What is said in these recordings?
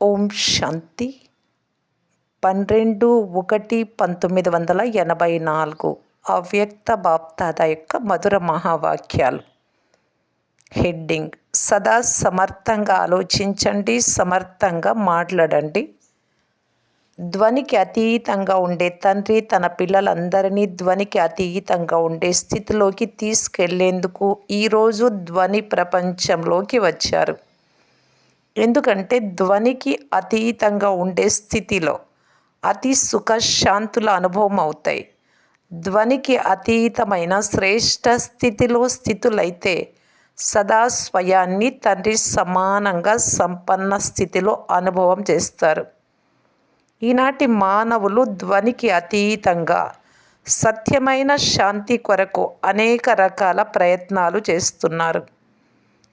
ఓం శాంతి 12/1/1984 అవ్యక్త బాప్దాద యొక్క మధుర మహావాక్యాలు. హెడ్డింగ్: సదా సమర్థంగా ఆలోచించండి, సమర్థంగా మాట్లాడండి. ధ్వనికి అతీతంగా ఉండే తండ్రి తన పిల్లలందరినీ ధ్వనికి అతీతంగా ఉండే స్థితిలోకి తీసుకెళ్లేందుకు ఈరోజు ధ్వని ప్రపంచంలోకి వచ్చారు. ఎందుకంటే ధ్వనికి అతీతంగా ఉండే స్థితిలో అతి సుఖశాంతుల అనుభవం అవుతాయి. ధ్వనికి అతీతమైన శ్రేష్ఠ స్థితిలో స్థితులైతే సదా స్వయాన్ని తండ్రి సమానంగా సంపన్న స్థితిలో అనుభవం చేస్తారు. ఈనాటి మానవులు ధ్వనికి అతీతంగా సత్యమైన శాంతి కొరకు అనేక రకాల ప్రయత్నాలు చేస్తున్నారు.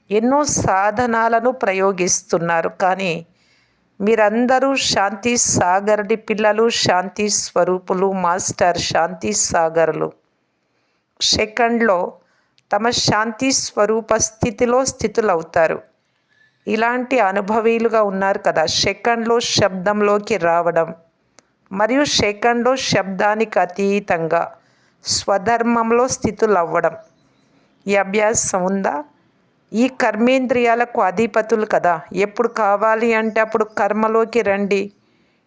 ఎన్నో సాధనాలను ప్రయోగిస్తున్నారు. కానీ మీరందరూ శాంతి సాగరుడి పిల్లలు, శాంతి స్వరూపులు, మాస్టర్ శాంతి సాగరులు. సెకండ్లో తమ శాంతి స్వరూప స్థితిలో స్థితులవుతారు. ఇలాంటి అనుభవీలుగా ఉన్నారు కదా. సెకండ్లో శబ్దంలోకి రావడం మరియు సెకండ్లో శబ్దానికి అతీతంగా స్వధర్మంలో స్థితులవ్వడం. ఈ అభ్యాసం ఉందా? ఈ కర్మేంద్రియాలకు అధిపతులు కదా. ఎప్పుడు కావాలి అంటే అప్పుడు కర్మలోకి రండి.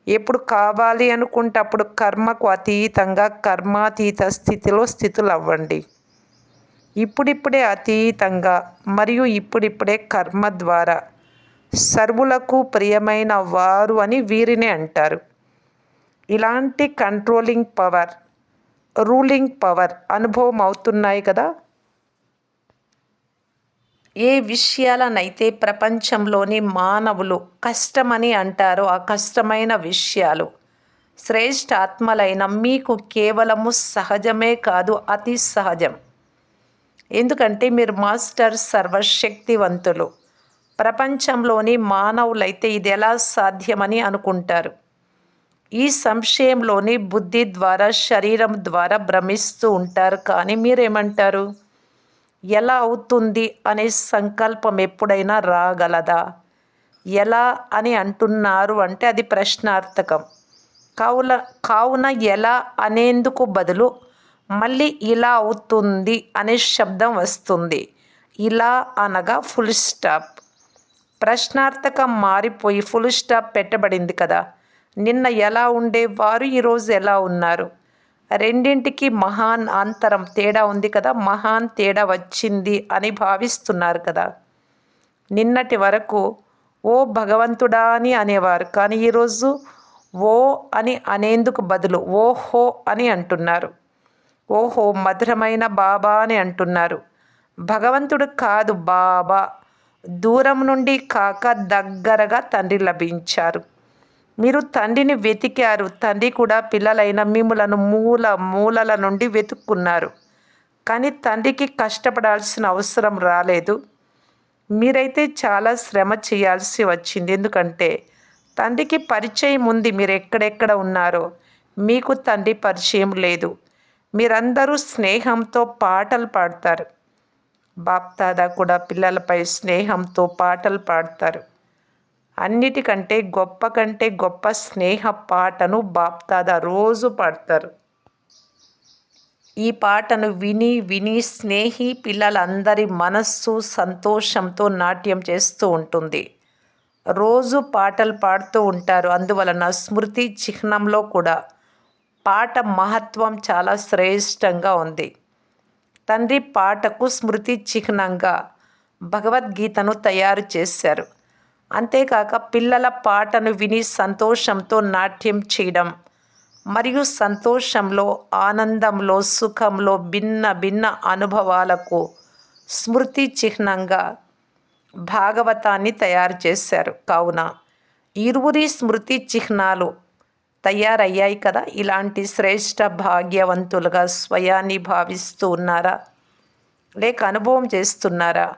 ఎప్పుడు కావాలి అనుకుంటే అప్పుడు కర్మకు అతీతంగా కర్మాతీత స్థితిలో స్థితులవ్వండి. ఇప్పుడిప్పుడే అతీతంగా మరియు ఇప్పుడిప్పుడే కర్మ ద్వారా సర్వులకు ప్రియమైన వారు అని వీరినే అంటారు. ఇలాంటి కంట్రోలింగ్ పవర్, రూలింగ్ పవర్ అనుభవం అవుతున్నాయి కదా. ఏ విషయాలనైతే ప్రపంచంలోని మానవులు కష్టమని అంటారో ఆ కష్టమైన విషయాలు శ్రేష్ఠ ఆత్మలైన మీకు కేవలము సహజమే కాదు, అతి సహజం. ఎందుకంటే మీరు మాస్టర్ సర్వశక్తివంతులు. ప్రపంచంలోని మానవులైతే ఇది ఎలా సాధ్యమని అనుకుంటారు. ఈ సంశయంలోని బుద్ధి ద్వారా, శరీరం ద్వారా భ్రమిస్తూ ఉంటారు. కానీ మీరేమంటారు? ఎలా అవుతుంది అనే సంకల్పం ఎప్పుడైనా రాగలదా? ఎలా అని అంటున్నారు అంటే అది ప్రశ్నార్థకం. కావున ఎలా అనేందుకు బదులు మళ్ళీ ఇలా అవుతుంది అనే శబ్దం వస్తుంది. ఇలా అనగా ఫుల్ స్టాప్. ప్రశ్నార్థకం మారిపోయి ఫుల్ స్టాప్ పెట్టబడింది కదా. నిన్న ఎలా ఉండేవారు, ఈరోజు ఎలా ఉన్నారు? రెండింటికి మహాన్ అంతరం తేడా ఉంది కదా. మహాన్ తేడా వచ్చింది అని భావిస్తున్నారు కదా. నిన్నటి వరకు ఓ భగవంతుడా అని అనేవారు. కానీ ఈరోజు ఓ అని అనేందుకు బదులు ఓహో అని అంటున్నారు. ఓహో మధురమైన బాబా అని అంటున్నారు. భగవంతుడు కాదు, బాబా. దూరం నుండి కాక దగ్గరగా తండ్రి లభించారు. మీరు తండ్రిని వెతికారు. తండ్రి కూడా పిల్లలైన మిమ్ములను మూలల నుండి వెతుక్కున్నారు. కానీ తండ్రికి కష్టపడాల్సిన అవసరం రాలేదు. మీరైతే చాలా శ్రమ చేయాల్సి వచ్చింది. ఎందుకంటే తండ్రికి పరిచయం ఉంది. మీరు ఎక్కడెక్కడ ఉన్నారో మీకు తండ్రి పరిచయం లేదు. మీరందరూ స్నేహంతో పాటలు పాడతారు. బాప్దాదా కూడా పిల్లలపై స్నేహంతో పాటలు పాడతారు. అన్నిటికంటే గొప్ప స్నేహ పాటను బాప్దాదా రోజు పాడతారు. ఈ పాటను విని విని స్నేహి పిల్లలందరి మనస్సు సంతోషంతో నాట్యం చేస్తూ ఉంటుంది. రోజు పాటలు పాడుతూ ఉంటారు. అందువలన స్మృతి చిహ్నంలో కూడా పాట మహత్వం చాలా శ్రేష్టంగా ఉంది. తండ్రి పాటకు స్మృతి చిహ్నంగా భగవద్గీతను తయారు చేశారు. అంతేకాక పిల్లల పాటను విని సంతోషంతో నాట్యం చేయడం మరియు సంతోషంలో, ఆనందంలో, సుఖంలో భిన్న అనుభవాలకు స్మృతి చిహ్నంగా భాగవతాన్ని తయారు చేశారు. కావున ఇరువురి స్మృతి చిహ్నాలు తయారయ్యాయి కదా. ఇలాంటి శ్రేష్ఠ భాగ్యవంతులుగా స్వయాన్ని భావిస్తూ ఉన్నారా, లేక అనుభవం చేస్తున్నారా?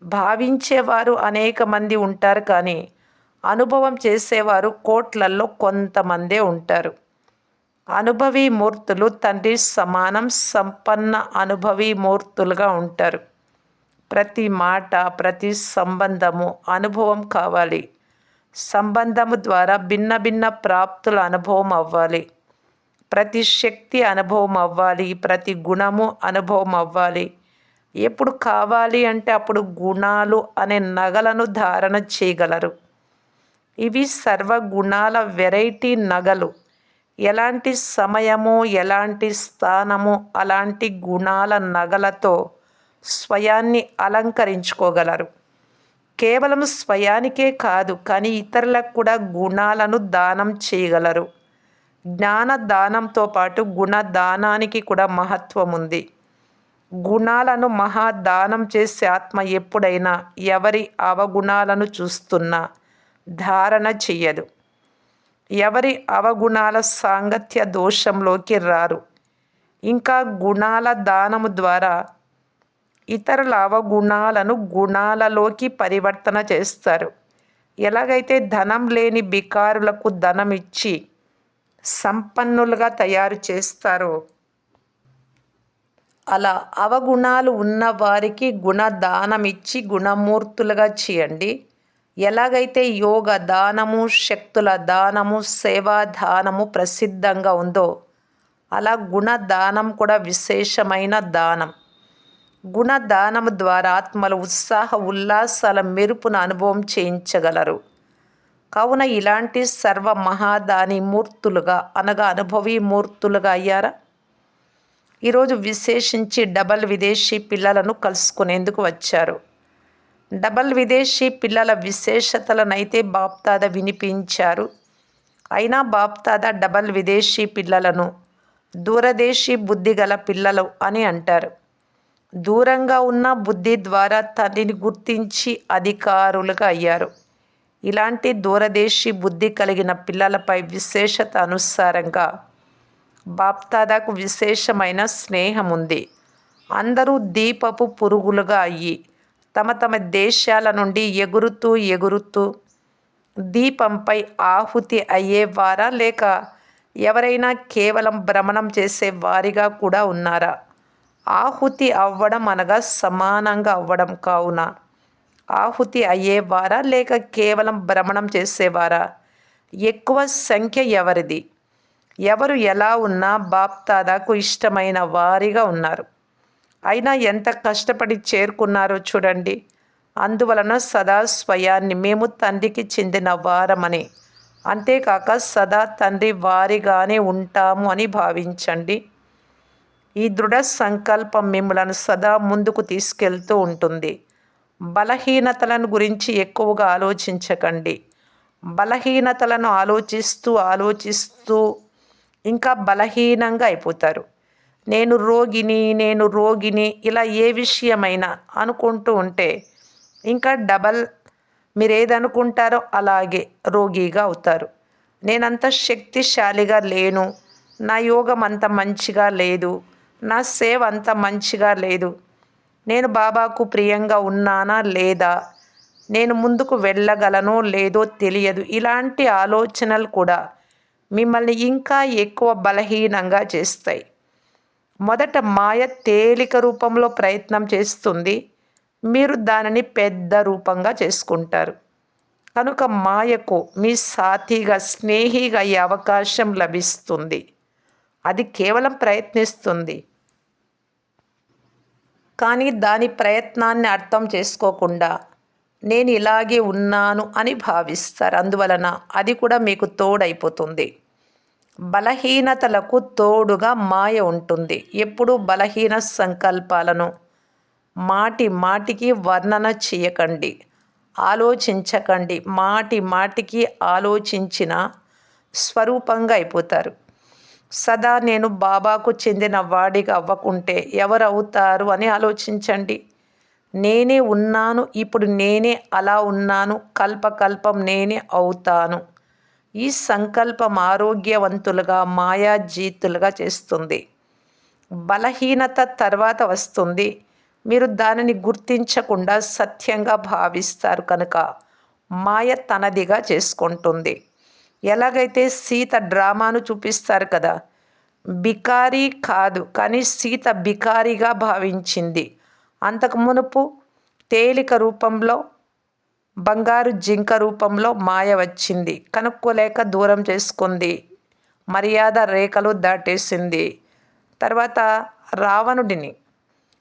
భావించేవారు అనేక మంది ఉంటారు. కానీ అనుభవం చేసేవారు కోట్లల్లో కొంతమందే ఉంటారు. అనుభవీ మూర్తులు తండ్రి సమానం సంపన్న అనుభవీ మూర్తులుగా ఉంటారు. ప్రతి మాట, ప్రతి సంబంధము అనుభవం కావాలి. సంబంధము ద్వారా భిన్న భిన్న ప్రాప్తుల అనుభవం అవ్వాలి. ప్రతి శక్తి అనుభవం అవ్వాలి. ప్రతి గుణము అనుభవం అవ్వాలి. ఎప్పుడు కావాలి అంటే అప్పుడు గుణాలు అనే నగలను ధారణ చేయగలరు. ఇవి సర్వగుణాల వెరైటీ నగలు. ఎలాంటి సమయము, ఎలాంటి స్థానము, అలాంటి గుణాల నగలతో స్వయాన్ని అలంకరించుకోగలరు. కేవలం స్వయానికే కాదు, కానీ ఇతరులకు కూడా గుణాలను దానం చేయగలరు. జ్ఞాన దానంతో పాటు గుణదానానికి కూడా మహత్వం ఉంది. గుణాలను మహాదానం చేసే ఆత్మ ఎప్పుడైనా ఎవరి అవగుణాలను చూస్తున్నా ధారణ చెయ్యదు. ఎవరి అవగుణాల సాంగత్య దోషంలోకి రారు. ఇంకా గుణాల దానము ద్వారా ఇతరుల అవగుణాలను గుణాలలోకి పరివర్తన చేస్తారు. ఎలాగైతే ధనం లేని బికారులకు ధనం ఇచ్చి సంపన్నులుగా తయారు చేస్తారో, అలా అవగుణాలు ఉన్న వారికి గుణదానం ఇచ్చి గుణమూర్తులుగా చేయండి. ఎలాగైతే యోగ దానము, శక్తుల దానము, సేవా దానము ప్రసిద్ధంగా ఉందో, అలా గుణదానం కూడా విశేషమైన దానం. గుణదానము ద్వారా ఆత్మలు ఉత్సాహ ఉల్లాసాల మెరుపును అనుభవం చేయించగలరు. కావున ఇలాంటి సర్వ మహాదాని మూర్తులుగా అనగా అనుభవీ మూర్తులుగా అయ్యారా? ఈరోజు విశేషించి డబల్ విదేశీ పిల్లలను కలుసుకునేందుకు వచ్చారు. డబల్ విదేశీ పిల్లల విశేషతలనైతే బాప్దాద వినిపించారు. అయినా బాప్దాద డబల్ విదేశీ పిల్లలను దూరదేశీ బుద్ధి గల పిల్లలు అని అంటారు. దూరంగా ఉన్న బుద్ధి ద్వారా తండ్రిని గుర్తించి అధికారులుగా అయ్యారు. ఇలాంటి దూరదేశీ బుద్ధి కలిగిన పిల్లలపై విశేషత అనుసారంగా బాప్దాదాకు విశేషమైన స్నేహం ఉంది. అందరూ దీపపు పురుగులుగా అయ్యి తమ తమ దేశాల నుండి ఎగురుతూ ఎగురుతూ దీపంపై ఆహుతి అయ్యేవారా, లేక ఎవరైనా కేవలం భ్రమణం చేసే వారిగా కూడా ఉన్నారా? ఆహుతి అవ్వడం అనగా సమానంగా అవ్వడం. కావున ఆహుతి అయ్యేవారా లేక కేవలం భ్రమణం చేసేవారా? ఎక్కువ సంఖ్య ఎవరిది? ఎవరు ఎలా ఉన్నా బాప్దాదాకు ఇష్టమైన వారిగా ఉన్నారు. అయినా ఎంత కష్టపడి చేరుకున్నారో చూడండి. అందువలన సదా స్వయాన్ని మేము తండ్రికి చెందిన వారమని, అంతేకాక సదా తండ్రి వారిగానే ఉంటాము అని భావించండి. ఈ దృఢ సంకల్పం మిమ్మలను సదా ముందుకు తీసుకెళ్తూ ఉంటుంది. బలహీనతలను గురించి ఎక్కువగా ఆలోచించకండి. బలహీనతలను ఆలోచిస్తూ ఇంకా బలహీనంగా అయిపోతారు. నేను రోగిని ఇలా ఏ విషయమైనా అనుకుంటూ ఉంటే ఇంకా డబల్ మీరేదనుకుంటారో అలాగే రోగిగా అవుతారు. నేనంత శక్తిశాలిగా లేను, నా యోగం అంత మంచిగా లేదు, నా సేవ అంత మంచిగా లేదు, నేను బాబాకు ప్రియంగా ఉన్నానా లేదా, నేను ముందుకు వెళ్ళగలనో లేదో తెలియదు. ఇలాంటి ఆలోచనలు కూడా మిమ్మల్ని ఇంకా ఎక్కువ బలహీనంగా చేస్తాయి. మొదట మాయ తేలిక రూపంలో ప్రయత్నం చేస్తుంది. మీరు దానిని పెద్ద రూపంగా చేసుకుంటారు. కనుక మాయకు మీ సాథీగా, స్నేహిగా అయ్యే అవకాశం లభిస్తుంది. అది కేవలం ప్రయత్నిస్తుంది, కానీ దాని ప్రయత్నాన్ని అర్థం చేసుకోకుండా నేను ఇలాగే ఉన్నాను అని భావిస్తారు. అందువలన అది కూడా మీకు తోడైపోతుంది. బలహీనతలకు తోడుగా మాయ ఉంటుంది. ఎప్పుడూ బలహీన సంకల్పాలను మాటి మాటికి వర్ణన చేయకండి, ఆలోచించకండి. మాటి మాటికి ఆలోచించిన స్వరూపంగా అయిపోతారు. సదా నేను బాబాకు చెందిన వాడిగా అవ్వకుంటే ఎవరు అవుతారు అని ఆలోచించండి. నేనే ఉన్నాను, ఇప్పుడు నేనే అలా ఉన్నాను, కల్పకల్పం నేనే అవుతాను. ఈ సంకల్పం ఆరోగ్యవంతులుగా, మాయాజీతులుగా చేస్తుంది. బలహీనత తర్వాత వస్తుంది. మీరు దానిని గుర్తించకుండా సత్యంగా భావిస్తారు కనుక మాయ తనదిగా చేసుకుంటుంది. ఎలాగైతే సీత డ్రామాను చూపిస్తారు కదా, బికారీ కాదు కానీ సీత బికారీగా భావించింది. అంతకు మునుపు తేలిక రూపంలో బంగారు జింక రూపంలో మాయ వచ్చింది. కనుక్కోలేక దూరం చేసుకుంది. మర్యాద రేఖలు దాటేసింది. తర్వాత రావణుడిని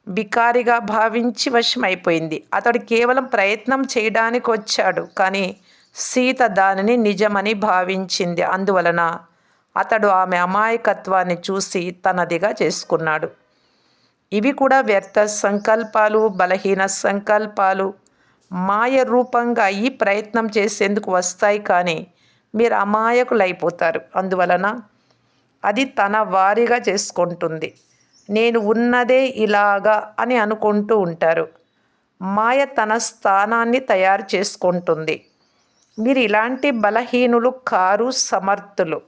బికారిగా భావించి వశమైపోయింది. అతడు కేవలం ప్రయత్నం చేయడానికి వచ్చాడు. కానీ సీత దానిని నిజమని భావించింది. అందువలన అతడు ఆమె అమాయకత్వాన్ని చూసి తనదిగా చేసుకున్నాడు. ఇవి కూడా వ్యర్థ సంకల్పాలు, బలహీన సంకల్పాలు. మాయ రూపంగా ఈ ప్రయత్నం చేసేందుకు వస్తాయి, కానీ మీరు అమాయకులైపోతారు. అందువలన అది తన వారిగా చేసుకుంటుంది. నేను ఉన్నదే ఇలాగా అని అనుకుంటూ ఉంటారు. మాయ తన స్థానాన్ని తయారు చేసుకుంటుంది. మీరు ఇలాంటి బలహీనులు కారు, సమర్థులు.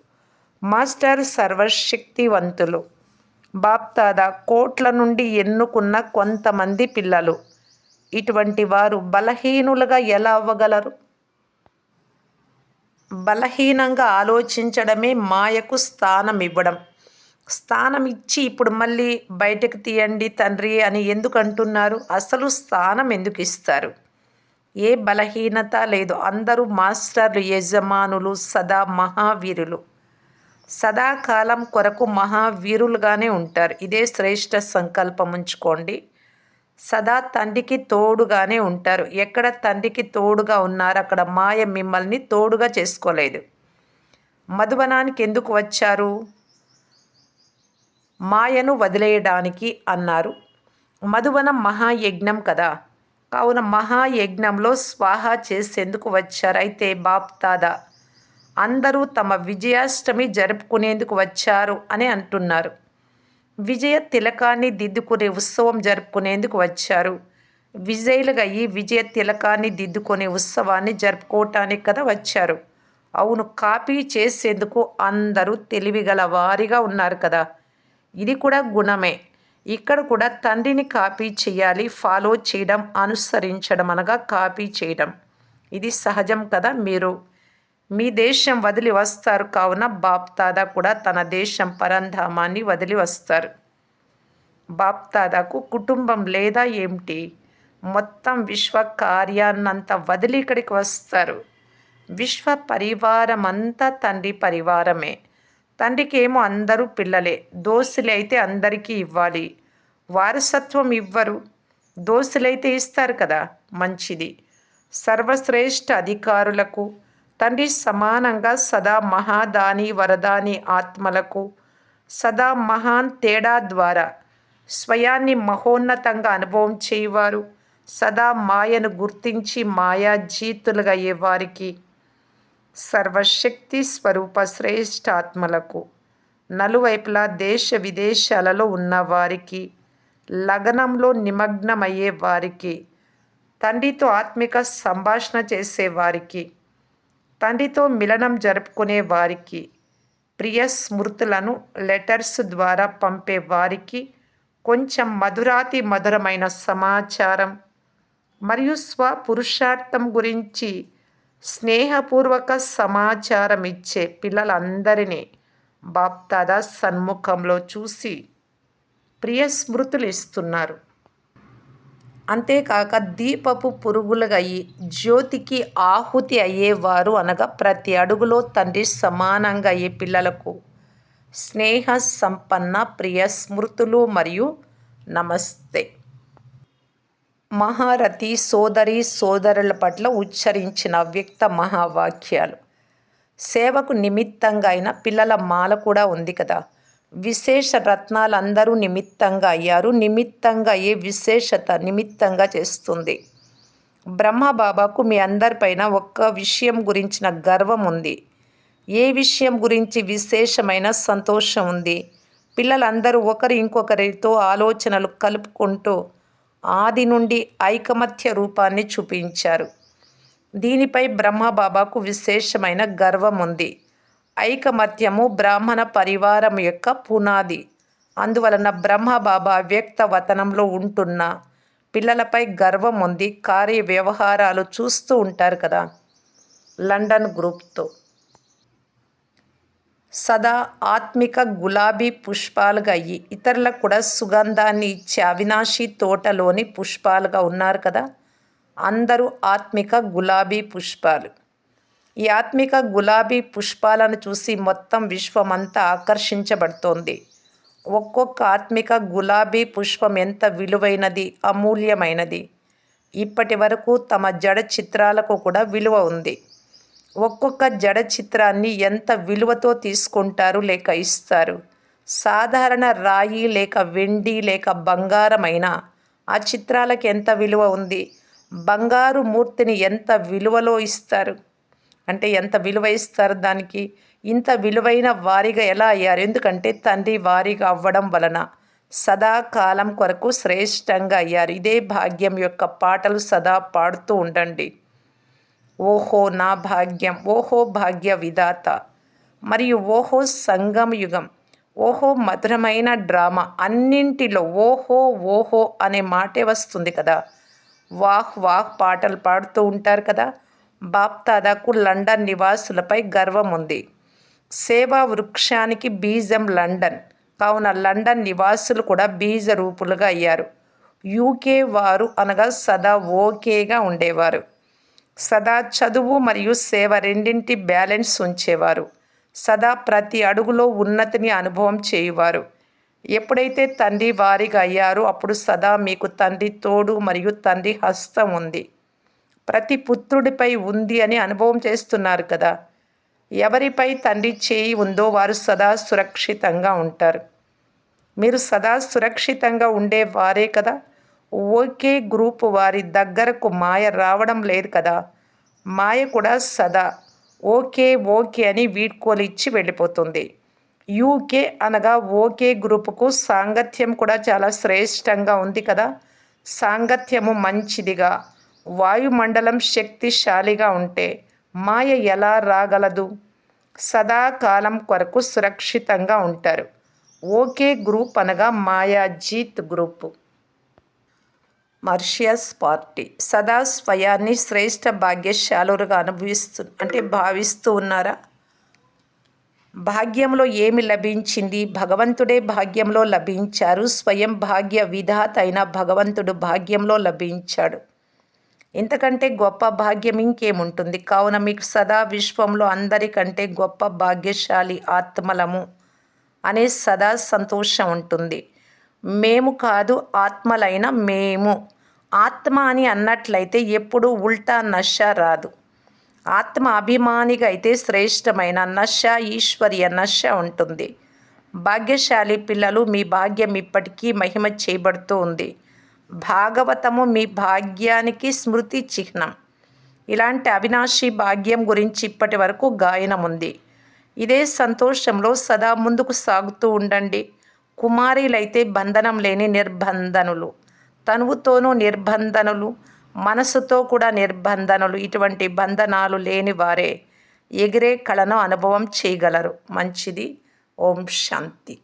మాస్టర్ సర్వశక్తివంతులు. బాప్దాదా కోట్ల నుండి ఎన్నుకున్న కొంతమంది పిల్లలు. ఇటువంటి వారు బలహీనులుగా ఎలా అవ్వగలరు? బలహీనంగా ఆలోచించడమే మాయకు స్థానం ఇవ్వడం. స్థానం ఇచ్చి ఇప్పుడు మళ్ళీ బయటకు తీయండి తండ్రి అని ఎందుకు అంటున్నారు? అసలు స్థానం ఎందుకు ఇస్తారు? ఏ బలహీనత లేదు. అందరూ మాస్టర్లు, యజమానులు, సదా మహావీరులు. సదాకాలం కొరకు మహావీరులుగానే ఉంటారు. ఇదే శ్రేష్ఠ సంకల్పం ఉంచుకోండి. సదా తండ్రికి తోడుగానే ఉంటారు. ఎక్కడ తండ్రికి తోడుగా ఉన్నారో అక్కడ మాయ మిమ్మల్ని తోడుగా చేసుకోలేదు. మధువనానికి ఎందుకు వచ్చారు? మాయను వదిలేయడానికి అన్నారు. మధువనం మహాయజ్ఞం కదా. కావున మహాయజ్ఞంలో స్వాహ చేసేందుకు వచ్చారు. అయితే బాప్దాదా అందరూ తమ విజయాష్టమి జరుపుకునేందుకు వచ్చారు అని అంటున్నారు. విజయ తిలకాన్ని దిద్దుకునే ఉత్సవం జరుపుకునేందుకు వచ్చారు. విజయులుగా ఈ విజయ తిలకాన్ని దిద్దుకునే ఉత్సవాన్ని జరుపుకోవటానికి కదా వచ్చారు. అవును, కాపీ చేసేందుకు అందరూ తెలివిగల వారిగా ఉన్నారు కదా. ఇది కూడా గుణమే. ఇక్కడ కూడా తండ్రిని కాపీ చేయాలి. ఫాలో చేయడం, అనుసరించడం అనగా కాపీ చేయడం. ఇది సహజం కదా. మీరు మీ దేశం వదిలి వస్తారు. కావున బాప్దాదా కూడా తన దేశం పరంధామాన్ని వదిలి వస్తారు. బాప్దాదాకు కుటుంబం లేదా ఏమిటి? మొత్తం విశ్వ కార్యాన్నంతా వదిలి ఇక్కడికి వస్తారు. విశ్వ పరివారం అంతా తండ్రి పరివారమే. తండ్రికి ఏమో అందరూ పిల్లలే. దోస్తులైతే అందరికీ ఇవ్వాలి. వారసత్వం ఇవ్వరు. దోస్తులైతే ఇస్తారు కదా. మంచిది. సర్వశ్రేష్ఠ అధికారులకు తండ్రి సమానంగా సదా మహాదాని వరదాని ఆత్మలకు సదా మహాన్ తేడా ద్వారా స్వయాన్ని మహోన్నతంగా అనుభవం చేయవారు, సదా మాయను గుర్తించి మాయాజీతులుగా అయ్యేవారికి, సర్వశక్తి స్వరూప శ్రేష్ఠాత్మలకు, నలువైపులా దేశ విదేశాలలో ఉన్నవారికి, లగ్నంలో నిమగ్నమయ్యే వారికి, తండ్రితో ఆత్మిక సంభాషణ చేసేవారికి, తండ్రితో మిలనం జరుపుకునే వారికి, ప్రియ స్మృతులను లెటర్స్ ద్వారా పంపే వారికి కొంచెం మధురాతి మధురమైన సమాచారం మరియు స్వపురుషార్థం గురించి స్నేహపూర్వక సమాచారం ఇచ్చే పిల్లలందరినీ బాప్దాదా సన్ముఖంలో చూసి ప్రియ స్మృతులు ఇస్తున్నారు. అంతేకాక దీపపు పురుగులుగా అయ్యి జ్యోతికి ఆహుతి అయ్యేవారు అనగా ప్రతి అడుగులో తండ్రి సమానంగా అయ్యే పిల్లలకు స్నేహ సంపన్న ప్రియ స్మృతులు మరియు నమస్తే. మహారథి సోదరి సోదరుల పట్ల ఉచ్చరించిన వ్యక్త మహావాక్యాలు. సేవకు నిమిత్తంగా అయిన పిల్లల మాల కూడా ఉంది కదా. విశేష రత్నాలు అందరూ నిమిత్తంగా అయ్యారు. నిమిత్తంగా అయ్యే విశేషత నిమిత్తంగా చేస్తుంది. బ్రహ్మబాబాకు మీ అందరిపైన ఒక్క విషయం గురించిన గర్వం ఉంది. ఏ విషయం గురించి విశేషమైన సంతోషం ఉంది? పిల్లలందరూ ఒకరు ఇంకొకరితో ఆలోచనలు కలుపుకుంటూ ఆది నుండి ఐకమత్య రూపాన్ని చూపించారు. దీనిపై బ్రహ్మబాబాకు విశేషమైన గర్వం ఉంది. ఐకమత్యము బ్రాహ్మణ పరివారం యొక్క పునాది. అందువలన బ్రహ్మబాబా వ్యక్త వతనంలో ఉంటున్న పిల్లలపై గర్వం ఉంది. కార్య వ్యవహారాలు చూస్తూ ఉంటారు కదా. లండన్ గ్రూప్తో సదా ఆత్మిక గులాబీ పుష్పాలుగా అయ్యి ఇతరులకు కూడా సుగంధాన్ని ఇచ్చే అవినాశి తోటలోని పుష్పాలుగా ఉన్నారు కదా. అందరూ ఆత్మిక గులాబీ పుష్పాలు. ఈ ఆత్మిక గులాబీ పుష్పాలను చూసి మొత్తం విశ్వమంతా ఆకర్షించబడుతోంది. ఒక్కొక్క ఆత్మిక గులాబీ పుష్పం ఎంత విలువైనది, అమూల్యమైనది. ఇప్పటి వరకు తమ జడ చిత్రాలకు కూడా విలువ ఉంది. ఒక్కొక్క జడ చిత్రాన్ని ఎంత విలువతో తీసుకుంటారు లేక ఇస్తారు. సాధారణ రాయి లేక వెండి లేక బంగారమైన ఆ చిత్రాలకు ఎంత విలువ ఉంది. బంగారు మూర్తిని ఎంత విలువలో ఇస్తారు, అంటే ఎంత విలువ ఇస్తారు దానికి. ఇంత విలువైన వారిగా ఎలా అయ్యారు? ఎందుకంటే తండ్రి వారిగా అవ్వడం వలన సదాకాలం కొరకు శ్రేష్టంగా అయ్యారు. ఇదే భాగ్యం యొక్క పాటలు సదా పాడుతూ ఉండండి. ఓహో నా భాగ్యం, ఓహో భాగ్య విధాత, మరియు ఓహో సంగమ యుగం, ఓహో మధురమైన డ్రామా. అన్నింటిలో ఓహో ఓహో అనే మాటే వస్తుంది కదా. వాహ్ వాహ్ పాటలు పాడుతూ ఉంటారు కదా. బాప్దాదాకు లండన్ నివాసులపై గర్వం ఉంది. సేవా వృక్షానికి బీజం లండన్. కావున లండన్ నివాసులు కూడా బీజ రూపులుగా అయ్యారు. యూకే వారు అనగా సదా ఓకేగా ఉండేవారు. సదా చదువు మరియు సేవ రెండింటి బ్యాలెన్స్ ఉంచేవారు. సదా ప్రతి అడుగులో ఉన్నతిని అనుభవం చేయువారు. ఎప్పుడైతే తండ్రి వారిగా అయ్యారో అప్పుడు సదా మీకు తండ్రి తోడు మరియు తండ్రి హస్తం ఉంది. ప్రతి పుత్రుడిపై ఉంది అని అనుభవం చేస్తున్నారు కదా. ఎవరిపై తండ్రి చేయి ఉందో వారు సదా సురక్షితంగా ఉంటారు. మీరు సదా సురక్షితంగా ఉండే వారే కదా. ఓకే గ్రూప్ వారి దగ్గరకు మాయ రావడం లేదు కదా. మాయ కూడా సదా ఓకే ఓకే అని వీడ్కోలు ఇచ్చి వెళ్ళిపోతుంది. యూకే అనగా ఓకే గ్రూపుకు సాంగత్యం కూడా చాలా శ్రేష్టంగా ఉంది కదా. సాంగత్యము మంచిదిగా, వాయుమండలం శక్తిశాలిగా ఉంటే మాయ ఎలా రాగలదు? సదాకాలం కొరకు సురక్షితంగా ఉంటారు. ఓకే గ్రూప్ అనగా మాయాజీత్ గ్రూపు. మర్షియస్ పార్టీ సదా స్వయాన్ని శ్రేష్ఠ భాగ్యశాలురుగా భావిస్తూ ఉన్నారా? భాగ్యంలో ఏమి లభించింది? భగవంతుడే భాగ్యంలో లభించారు. స్వయం భాగ్య విధాత అయిన భగవంతుడు భాగ్యంలో లభించాడు. ఇంతకంటే గొప్ప భాగ్యం ఇంకేముంటుంది? కావున మీకు సదా విశ్వంలో అందరికంటే గొప్ప భాగ్యశాలి ఆత్మలము అనే సదా సంతోషం ఉంటుంది. మేము కాదు, ఆత్మలైన మేము. ఆత్మ అని అన్నట్లయితే ఎప్పుడూ ఉల్టా నశ రాదు. ఆత్మ అభిమానిగా అయితే శ్రేష్టమైన నశ, ఈశ్వర్య నశ ఉంటుంది. భాగ్యశాలి పిల్లలు, మీ భాగ్యం ఇప్పటికీ మహిమ చేయబడుతూ ఉంది. భాగవతము మీ భాగ్యానికి స్మృతి చిహ్నం. ఇలాంటి అవినాశి భాగ్యం గురించి ఇప్పటి వరకు గాయనం ఉంది. ఇదే సంతోషంలో సదా ముందుకు సాగుతూ ఉండండి. కుమారీలైతే బంధనం లేని నిర్బంధనులు, తనువుతోనూ నిర్బంధనులు, మనసుతో కూడా నిర్బంధనులు. ఇటువంటి బంధనాలు లేని వారే ఎగిరే కళను అనుభవం చేయగలరు. మంచిది. ఓం శాంతి.